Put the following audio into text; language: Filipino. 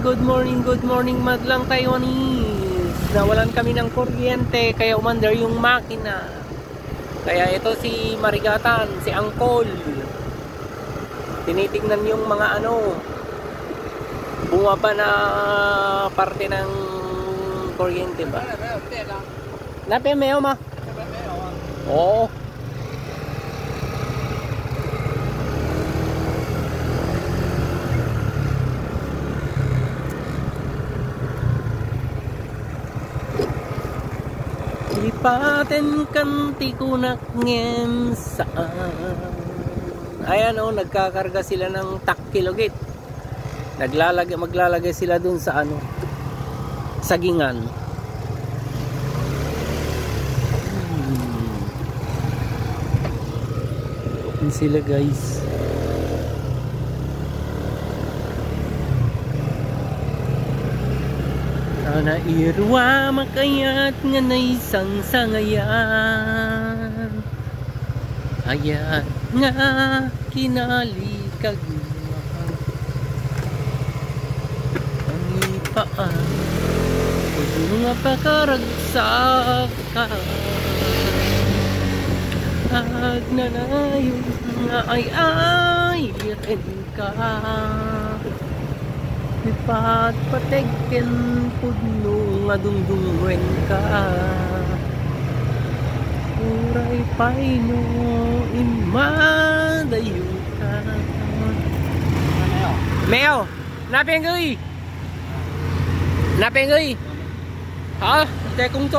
good morning madlang Taiwanese. Nawalan kami ng kuryente kaya umandar yung makina. Kaya ito si Marigatan, si Angkol. Tinitingnan yung mga bumaba na parte ng kuryente ba? Napemeo ma? Oo. Ipaten kanti kunak ngem saan. Ayan nagkakarga sila ng takkilogit. Maglalagay sila dun sa sagingan. Yan sila guys. Na irwa makayat nga na isang sangayan. Ayat nga kinalikag ang ipaan kung nga pakaragsak ka ag nanayon nga ay rin ka. Ipat pateken pudno nga dungdungwen ka. Uray paino imadayo ka. Meo, napenggoy. Ha? Tekong to.